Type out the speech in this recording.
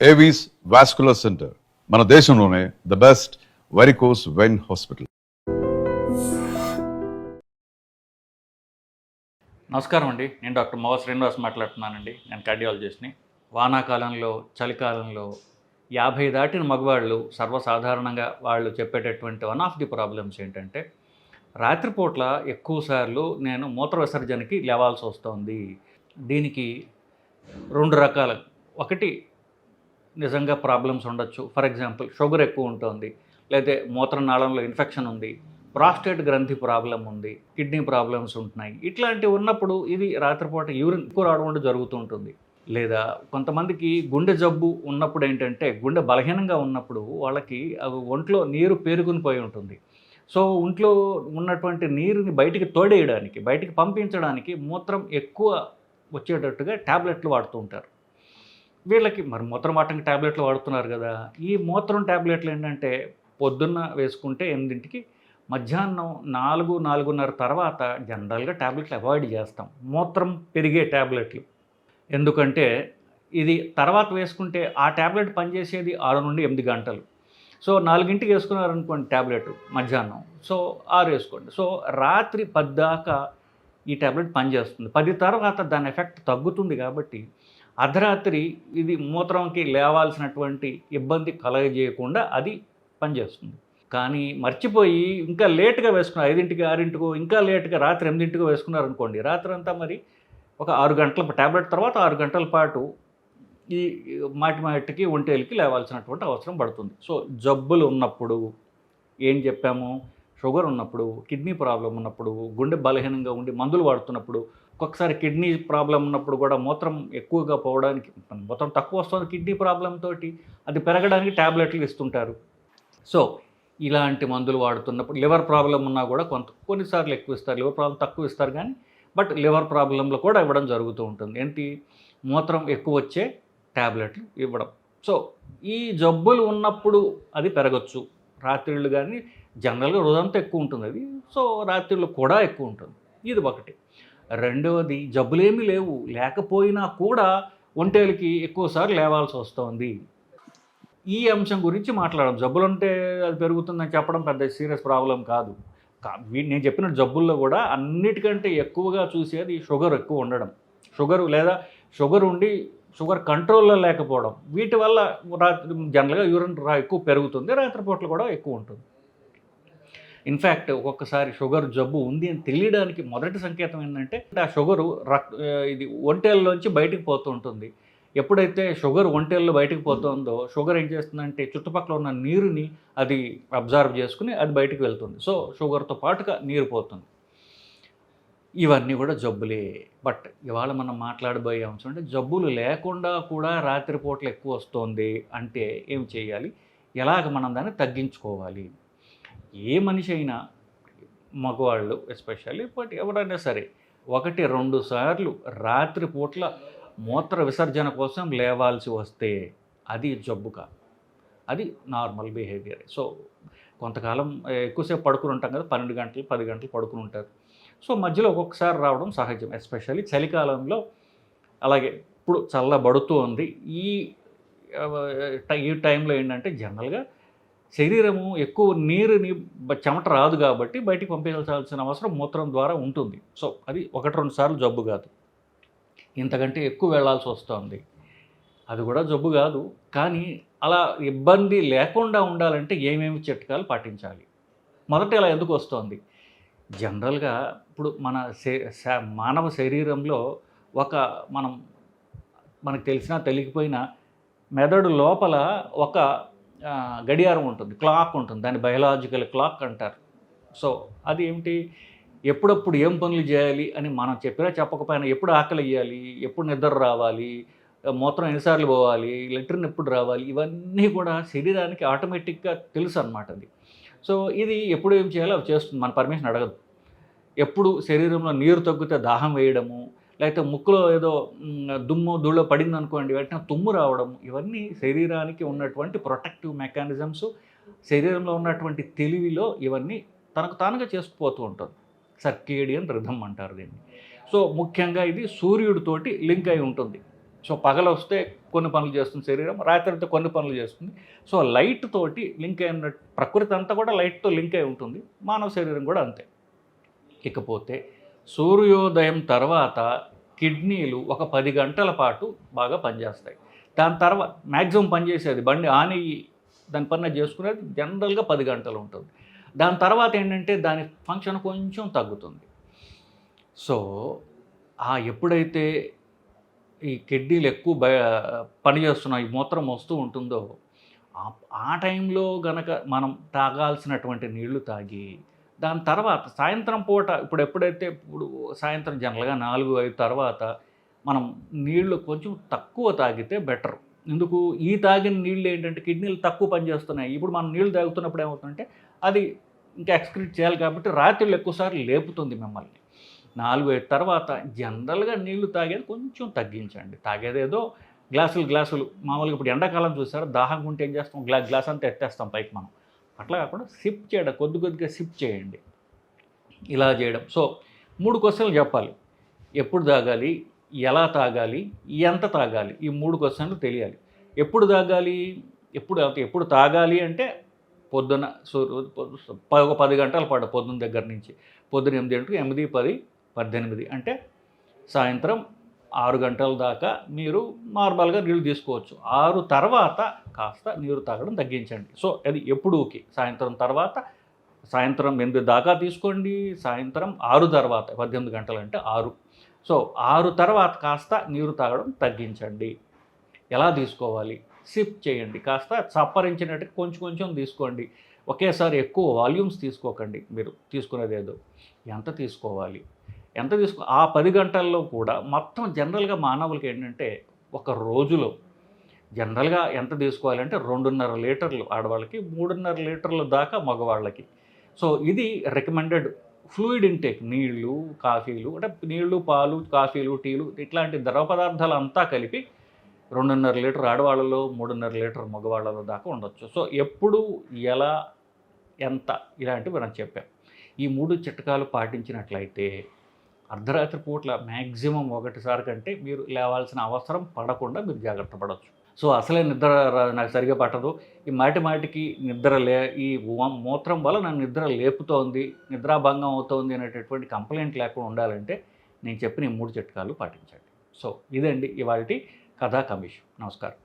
Avis vascular centre మన దేశంలోనే the best varicose vein hospital. నమస్కారం అండి, నేను డాక్టర్ మోవ శ్రీనివాస్ మాట్లాడుతున్నానండి. నేను కార్డియాలజిస్ట్ని. వానాకాలంలో, చలికాలంలో 50 దాటిన మగవాళ్ళు సర్వసాధారణంగా వాళ్ళు చెప్పేటటువంటి వన్ ఆఫ్ ది ప్రాబ్లమ్స్ ఏంటంటే, రాత్రిపూట్ల ఎక్కువసార్లు నేను మూత్ర విసర్జనకి లేవాల్సి వస్తుంది. దీనికి 2 రకాలు. ఒకటి నిజంగా ప్రాబ్లమ్స్ ఉండొచ్చు. ఫర్ ఎగ్జాంపుల్ షుగర్ ఎక్కువ ఉంటుంది, లేకపోతే మూత్రనాళంలో ఇన్ఫెక్షన్ ఉంది, ప్రాస్టేట్ గ్రంథి ప్రాబ్లం ఉంది, కిడ్నీ ప్రాబ్లమ్స్ ఉంటున్నాయి. ఇట్లాంటివి ఉన్నప్పుడు ఇది రాత్రిపూట యూరిన్ ఎక్కువ రావడం జరుగుతూ ఉంటుంది. లేదా కొంతమందికి గుండె జబ్బు ఉన్నప్పుడు ఏంటంటే, గుండె బలహీనంగా ఉన్నప్పుడు వాళ్ళకి ఒంట్లో నీరు పేరుకుని పోయి ఉంటుంది. సో ఒంట్లో ఉన్నటువంటి నీరుని బయటికి తోడేయడానికి, బయటికి పంపించడానికి మూత్రం ఎక్కువ వచ్చేటట్టుగా ట్యాబ్లెట్లు వాడుతూ ఉంటారు. వీళ్ళకి మరి మూత్రం వాడటానికి ట్యాబ్లెట్లు వాడుతున్నారు కదా, ఈ మూత్రం ట్యాబ్లెట్లు ఏంటంటే పొద్దున్న వేసుకుంటే 8కి, మధ్యాహ్నం 4-4:30 తర్వాత జనరల్గా ట్యాబ్లెట్లు అవాయిడ్ చేస్తాం, మూత్రం పెరిగే ట్యాబ్లెట్లు. ఎందుకంటే ఇది తర్వాత వేసుకుంటే ఆ ట్యాబ్లెట్ పనిచేసేది 6 నుండి 8 గంటలు. సో 4ంటికి వేసుకున్నారనుకోండి ట్యాబ్లెట్ మధ్యాహ్నం, సో 6 వేసుకోండి. సో రాత్రి 10 దాకా ఈ ట్యాబ్లెట్ పనిచేస్తుంది. 10 తర్వాత దాని ఎఫెక్ట్ తగ్గుతుంది. కాబట్టి అర్ధరాత్రి ఇది మూత్రంకి లేవాల్సినటువంటి ఇబ్బంది కలగజేయకుండా అది పనిచేస్తుంది. కానీ మర్చిపోయి ఇంకా లేట్గా వేసుకున్నారు, 5ంటికి 6ంటికో, ఇంకా లేట్గా రాత్రి 8ంటికో వేసుకున్నారనుకోండి, రాత్రి అంతా మరి ఒక 6 గంటల ట్యాబ్లెట్ తర్వాత 6 గంటల పాటు ఈ మాటికి ఒంటేలికి లేవాల్సినటువంటి అవసరం పడుతుంది. సో జబ్బులు ఉన్నప్పుడు ఏం చెప్పాము, షుగర్ ఉన్నప్పుడు, కిడ్నీ ప్రాబ్లం ఉన్నప్పుడు, గుండె బలహీనంగా ఉండి మందులు వాడుతున్నప్పుడు, ఒక్కొక్కసారి కిడ్నీ ప్రాబ్లం ఉన్నప్పుడు కూడా మూత్రం ఎక్కువగా పోవడానికి, మూత్రం తక్కువ వస్తుంది కిడ్నీ ప్రాబ్లంతో, అది పెరగడానికి ట్యాబ్లెట్లు ఇస్తుంటారు. సో ఇలాంటి మందులు వాడుతున్నప్పుడు, లివర్ ప్రాబ్లం ఉన్నా కూడా కొన్నిసార్లు ఎక్కువ ఇస్తారు, లివర్ ప్రాబ్లం తక్కువ ఇస్తారు కానీ, బట్ లివర్ ప్రాబ్లంలో కూడా ఇవ్వడం జరుగుతూ ఉంటుంది. ఏంటి, మూత్రం ఎక్కువ వచ్చే ట్యాబ్లెట్లు ఇవ్వడం. సో ఈ జబ్బులు ఉన్నప్పుడు అది పెరగచ్చు. రాత్రిళ్ళు కానీ జనరల్గా రోజంతా ఎక్కువ ఉంటుంది అది, సో రాత్రిళ్ళు కూడా ఎక్కువ ఉంటుంది. ఇది ఒకటి. రెండవది, జబ్బులేమీ లేవు, లేకపోయినా కూడా ఒంటేలకి ఎక్కువసార్లు లేవాల్సి వస్తుంది. ఈ అంశం గురించి మాట్లాడడం. జబ్బులు ఉంటే అది పెరుగుతుందని చెప్పడం పెద్ద సీరియస్ ప్రాబ్లం కాదు. నేను చెప్పిన జబ్బుల్లో కూడా అన్నిటికంటే ఎక్కువగా చూసేది షుగర్ ఎక్కువ ఉండడం, షుగరు లేదా షుగర్ ఉండి షుగర్ కంట్రోల్లో లేకపోవడం, వీటి వల్ల రాత్రి జనరల్గా యూరిన్ ఎక్కువ పెరుగుతుంది, రాత్రిపూటలు కూడా ఎక్కువ ఉంటుంది. ఇన్ఫ్యాక్ట్ ఒక్కొక్కసారి షుగర్ జబ్బు ఉంది అని తెలియడానికి మొదటి సంకేతం ఏంటంటే, ఆ షుగరు ఇది ఒంటేల్లోంచి బయటికి పోతూ ఉంటుంది. ఎప్పుడైతే షుగర్ ఒంటేల్లో బయటకు పోతుందో, షుగర్ ఏం చేస్తుందంటే చుట్టుపక్కల ఉన్న నీరుని అది అబ్జర్వ్ చేసుకుని అది బయటకు వెళ్తుంది. సో షుగర్తో పాటుగా నీరు పోతుంది. ఇవన్నీ కూడా జబ్బులే. బట్ ఇవాళ మనం మాట్లాడబోయే అంశం అంటే, జబ్బులు లేకుండా కూడా రాత్రిపూటలు ఎక్కువ వస్తుంది అంటే ఏం చేయాలి, ఎలాగ మనం దాన్ని తగ్గించుకోవాలి. ఏ మనిషి అయినా, మగవాళ్ళు ఎస్పెషల్లీ, బట్ ఎవరైనా సరే 1-2 సార్లు రాత్రిపూట్ల మూత్ర విసర్జన కోసం లేవాల్సి వస్తే అది జబ్బు కాదు, అది నార్మల్ బిహేవియర్. సో కొంతకాలం ఎక్కువసేపు పడుకుని ఉంటాం కదా, 12 గంటలు 10 గంటలు పడుకుని ఉంటారు. సో మధ్యలో ఒక్కొక్కసారి రావడం సహజం, ఎస్పెషల్లీ చలికాలంలో. అలాగే ఇప్పుడు చల్లబడుతూ ఉంది, ఈ టైంలో ఏంటంటే జనరల్గా శరీరము ఎక్కువ నీరుని చెమట రాదు కాబట్టి బయటికి పంపించాల్సిన అవసరం మూత్రం ద్వారా ఉంటుంది. సో అది 1-2 సార్లు జబ్బు కాదు, ఇంతకంటే ఎక్కువ వెళ్ళాల్సి వస్తుంది, అది కూడా జబ్బు కాదు. కానీ అలా ఇబ్బంది లేకుండా ఉండాలంటే ఏమేమి చిట్కాలు పాటించాలి. మొదట ఇలా ఎందుకు వస్తుంది, జనరల్గా ఇప్పుడు మన మానవ శరీరంలో మనకు తెలిసినా తెలియకపోయినా మెదడు లోపల ఒక గడియారం ఉంటుంది, క్లాక్ ఉంటుంది, దాన్ని బయలాజికల్ క్లాక్ అంటారు. సో అది ఏమిటి, ఎప్పుడప్పుడు ఏం పనులు చేయాలి అని మనం చెప్పినా చెప్పకపోయినా, ఎప్పుడు ఆకలి వేయాలి, ఎప్పుడు నిద్ర రావాలి, మూత్రం ఎన్నిసార్లు పోవాలి, లెట్రిన్ ఎప్పుడు రావాలి, ఇవన్నీ కూడా శరీరానికి ఆటోమేటిక్గా తెలుసు అన్నమాట అది. సో ఇది ఎప్పుడు ఏం చేయాలో అవి చేస్తుంది, మన పర్మిషన్ అడగదు. ఎప్పుడు శరీరంలో నీరు తగ్గితే దాహం వేయడము, లేకపోతే ముక్కులో ఏదో దుమ్ము ధూళో పడింది అనుకోండి వెంటనే తుమ్ము రావడం, ఇవన్నీ శరీరానికి ఉన్నటువంటి ప్రొటెక్టివ్ మెకానిజమ్స్, శరీరంలో ఉన్నటువంటి తెలివిలో ఇవన్నీ తనకు తానుగా చేసుకుపోతూ ఉంటుంది. సర్కేడియన్ రిథమ్ అంటారు దీన్ని. సో ముఖ్యంగా ఇది సూర్యుడితోటి లింక్ అయి ఉంటుంది. సో పగలొస్తే కొన్ని పనులు చేస్తుంది శరీరం, రాత్రి కొన్ని పనులు చేస్తుంది. సో లైట్ తోటి లింక్ అయిన ప్రకృతి అంతా కూడా లైట్తో లింక్ అయి ఉంటుంది, మానవ శరీరం కూడా అంతే. ఇకపోతే సూర్యోదయం తర్వాత కిడ్నీలు ఒక 10 గంటల పాటు బాగా పనిచేస్తాయి. దాని తర్వాత మ్యాక్సిమం పనిచేసేది బండి ఆని దాని పని చేసుకునేది జనరల్గా 10 గంటలు ఉంటుంది. దాని తర్వాత ఏంటంటే దాని ఫంక్షన్ కొంచెం తగ్గుతుంది. సో ఎప్పుడైతే ఈ కిడ్నీలు ఎక్కువ పనిచేస్తున్నాయి, మూత్రం వస్తూ ఉంటుందో ఆ టైంలో గనక మనం తాగాల్సినటువంటి నీళ్లు తాగి దాని తర్వాత సాయంత్రం పూట ఇప్పుడు సాయంత్రం జనరల్గా 4-5 తర్వాత మనం నీళ్లు కొంచెం తక్కువ తాగితే బెటర్. ఎందుకు, ఈ తాగిన నీళ్ళు ఏంటంటే కిడ్నీలు తక్కువ పనిచేస్తున్నాయి. ఇప్పుడు మనం నీళ్ళు తాగుతున్నప్పుడు ఏమవుతుందంటే అది ఇంకా ఎక్స్క్రీట్ చేయాలి కాబట్టి రాత్రులు ఎక్కువసార్లు లేపుతుంది మిమ్మల్ని. 4-5 తర్వాత జనరల్గా నీళ్లు తాగేది కొంచెం తగ్గించండి. తాగేదేదో గ్లాసులు మామూలుగా ఇప్పుడు ఎండాకాలం చూసారా, దాహం ఉంటే ఏం చేస్తాం, గ్లాస్ అంతా ఎత్తేస్తాం పైకి మనం. అట్లా కాకుండా సిప్ చేయడం, కొద్దిగా సిప్ చేయండి, ఇలా చేయడం. సో 3 క్వశ్చన్లు చెప్పాలి. ఎప్పుడు తాగాలి, ఎలా తాగాలి, ఎంత తాగాలి, ఈ 3 క్వశ్చన్లు తెలియాలి. ఎప్పుడు తాగాలి, ఎప్పుడు తాగాలి అంటే పొద్దున ఒక 10 గంటల పాటు పొద్దున్న దగ్గర నుంచి పొద్దున 8 గంటలకు 8, 10, 18 అంటే సాయంత్రం 6 గంటల దాకా మీరు నార్మల్గా నీళ్ళు తీసుకోవచ్చు. 6 తర్వాత కాస్త నీరు తాగడం తగ్గించండి. సో అది ఎప్పుడుకి సాయంత్రం తర్వాత, సాయంత్రం 8 దాకా తీసుకోండి, సాయంత్రం 6 తర్వాత 18 గంటలు అంటే 6. సో 6 తర్వాత కాస్త నీరు తాగడం తగ్గించండి. ఎలా తీసుకోవాలి, సిప్ చేయండి, కాస్త చప్పరించినట్టు కొంచెం తీసుకోండి. ఒకేసారి ఎక్కువ వాల్యూమ్స్ తీసుకోకండి. మీరు తీసుకునేది ఏదో ఎంత తీసుకోవాలి, ఆ 10 గంటల్లో కూడా మొత్తం జనరల్గా మానవులకి ఏంటంటే ఒక రోజులో జనరల్గా ఎంత తీసుకోవాలంటే 2.5 లీటర్లు ఆడవాళ్ళకి, 3.5 లీటర్ల దాకా మగవాళ్ళకి. సో ఇది రికమెండెడ్ ఫ్లూయిడ్ ఇంటేక్. నీళ్ళు, కాఫీలు అంటే నీళ్ళు, పాలు, కాఫీలు, టీలు ఇట్లాంటి ద్రవ పదార్థాలు అంతా కలిపి 2.5 లీటర్ ఆడవాళ్ళలో, 3.5 లీటర్ మగవాళ్ళలో దాకా ఉండొచ్చు. సో ఎప్పుడు, ఎలా, ఎంత ఇలాంటివి మనం చెప్పాం. ఈ 3 చిట్కాలు పాటించినట్లయితే అర్ధరాత్రి పూట్ల మ్యాక్సిమం 1 సారి కంటే మీరు లేవాల్సిన అవసరం పడకుండా మీరు జాగ్రత్త పడవచ్చు. సో అసలే నిద్ర నాకు సరిగా పట్టదు, ఈ మాటికి ఈ మూత్రం వల్ల నన్ను నిద్ర లేపుతోంది, నిద్రాభంగం అవుతోంది అనేటటువంటి కంప్లైంట్ లేకుండా ఉండాలంటే నేను చెప్పిన ఈ 3 చిట్కాలు పాటించండి. సో ఇదండి ఇవాల్టి కథా కమిషన్. నమస్కారం.